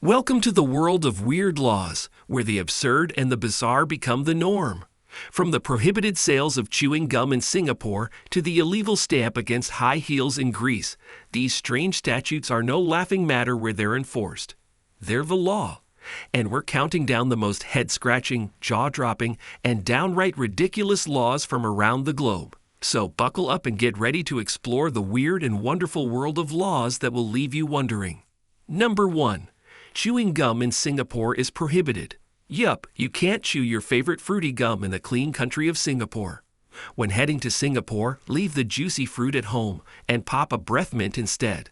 Welcome to the world of weird laws, where the absurd and the bizarre become the norm. From the prohibited sales of chewing gum in Singapore to the illegal stamp against high heels in Greece, these strange statutes are no laughing matter where they're enforced. They're the law. And we're counting down the most head-scratching, jaw-dropping, and downright ridiculous laws from around the globe. So buckle up and get ready to explore the weird and wonderful world of laws that will leave you wondering. Number 1. Chewing gum in Singapore is prohibited. Yup, you can't chew your favorite fruity gum in the clean country of Singapore. When heading to Singapore, leave the juicy fruit at home and pop a breath mint instead.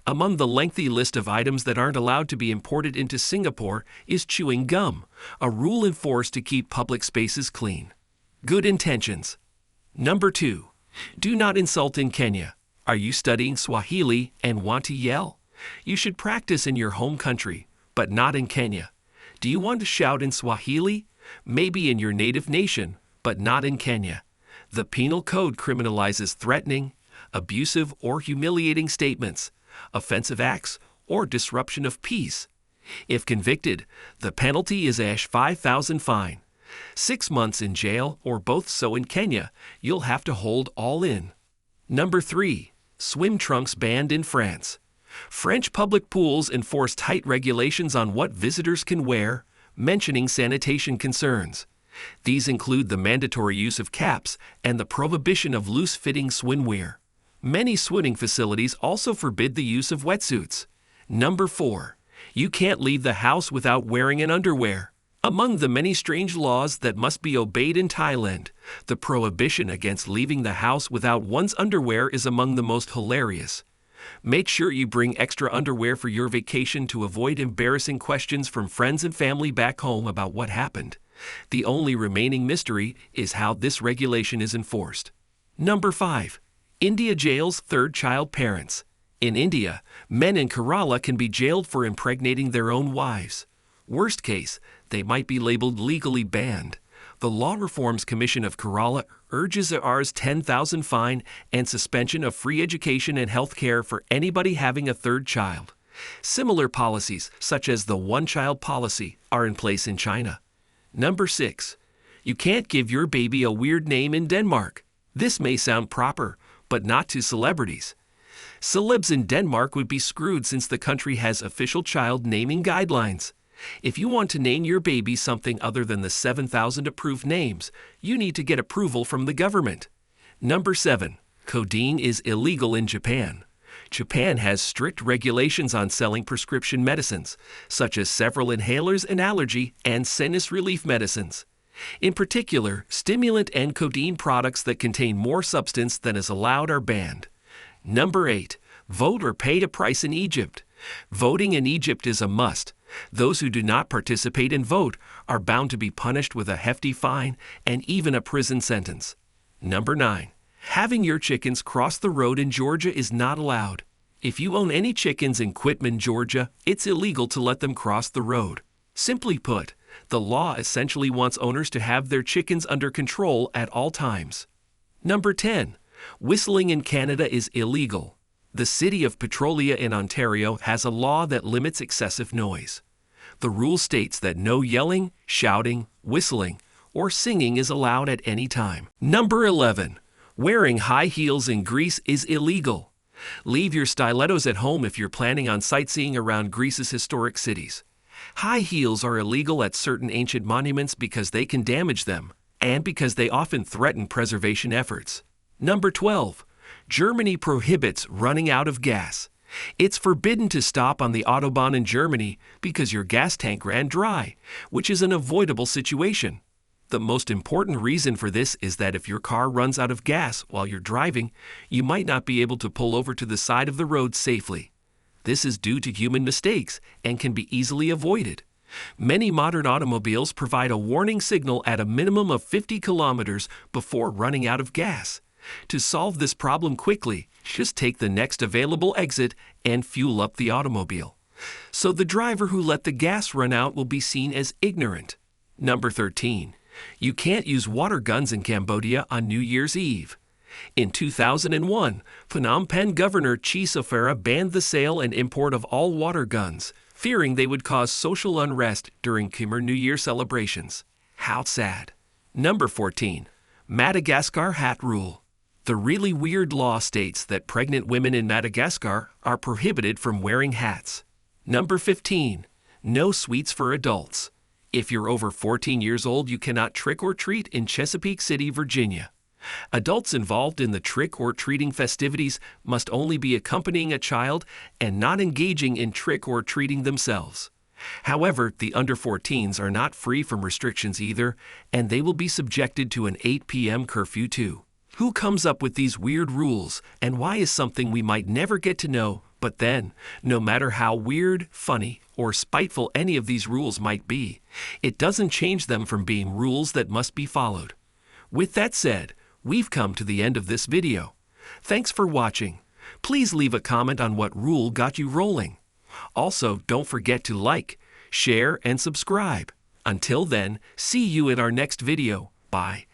Among the lengthy list of items that aren't allowed to be imported into Singapore is chewing gum, a rule enforced to keep public spaces clean. Good intentions. Number 2. Do not insult in Kenya. Are you studying Swahili and want to yell? You should practice in your home country, but not in Kenya. Do you want to shout in Swahili? Maybe in your native nation, but not in Kenya. The penal code criminalizes threatening, abusive or humiliating statements, offensive acts, or disruption of peace. If convicted, the penalty is a 5,000 fine, 6 months in jail, or both. So in Kenya, you'll have to hold all in. Number 3. Swim trunks banned in France. French public pools enforce tight regulations on what visitors can wear, mentioning sanitation concerns. These include the mandatory use of caps and the prohibition of loose-fitting swimwear. Many swimming facilities also forbid the use of wetsuits. Number 4. You can't leave the house without wearing an underwear. Among the many strange laws that must be obeyed in Thailand, the prohibition against leaving the house without one's underwear is among the most hilarious. Make sure you bring extra underwear for your vacation to avoid embarrassing questions from friends and family back home about what happened. The only remaining mystery is how this regulation is enforced. Number 5. India jails third-child parents. In India, men in Kerala can be jailed for impregnating their own wives. Worst case, they might be labeled legally banned. The Law Reforms Commission of Kerala urges a Rs. 10,000 fine and suspension of free education and health care for anybody having a third child. Similar policies, such as the one-child policy, are in place in China. Number 6. You can't give your baby a weird name in Denmark. This may sound proper, but not to celebrities. Celebs in Denmark would be screwed since the country has official child naming guidelines. If you want to name your baby something other than the 7,000 approved names, you need to get approval from the government. Number 7. Codeine is illegal in Japan. Japan has strict regulations on selling prescription medicines, such as several inhalers and allergy and sinus relief medicines. In particular, stimulant and codeine products that contain more substance than is allowed are banned. Number 8. Vote or pay a price in Egypt. Voting in Egypt is a must. Those who do not participate and vote are bound to be punished with a hefty fine and even a prison sentence. Number 9. Having your chickens cross the road in Georgia is not allowed. If you own any chickens in Quitman, Georgia, it's illegal to let them cross the road. Simply put, the law essentially wants owners to have their chickens under control at all times. Number 10. Whistling in Canada is illegal. The city of Petrolia in Ontario has a law that limits excessive noise. The rule states that no yelling, shouting, whistling, or singing is allowed at any time. Number 11. Wearing high heels in Greece is illegal. Leave your stilettos at home if you're planning on sightseeing around Greece's historic cities. High heels are illegal at certain ancient monuments because they can damage them, and because they often threaten preservation efforts. Number 12. Germany prohibits running out of gas. It's forbidden to stop on the Autobahn in Germany because your gas tank ran dry, which is an avoidable situation. The most important reason for this is that if your car runs out of gas while you're driving, you might not be able to pull over to the side of the road safely. This is due to human mistakes and can be easily avoided. Many modern automobiles provide a warning signal at a minimum of 50 kilometers before running out of gas. To solve this problem quickly, just take the next available exit and fuel up the automobile. So the driver who let the gas run out will be seen as ignorant. Number 13. You can't use water guns in Cambodia on New Year's Eve. In 2001, Phnom Penh Governor Chi Sophara banned the sale and import of all water guns, fearing they would cause social unrest during Khmer New Year celebrations. How sad. Number 14. Madagascar Hat Rule. The really weird law states that pregnant women in Madagascar are prohibited from wearing hats. Number 15. No sweets for adults. If you're over 14 years old, you cannot trick or treat in Chesapeake City, Virginia. Adults involved in the trick or treating festivities must only be accompanying a child and not engaging in trick or treating themselves. However, the under 14s are not free from restrictions either, and they will be subjected to an 8 p.m. curfew too. Who comes up with these weird rules, and why is something we might never get to know? But then, no matter how weird, funny, or spiteful any of these rules might be, it doesn't change them from being rules that must be followed. With that said, we've come to the end of this video. Thanks for watching. Please leave a comment on what rule got you rolling. Also, don't forget to like, share, and subscribe. Until then, see you in our next video. Bye.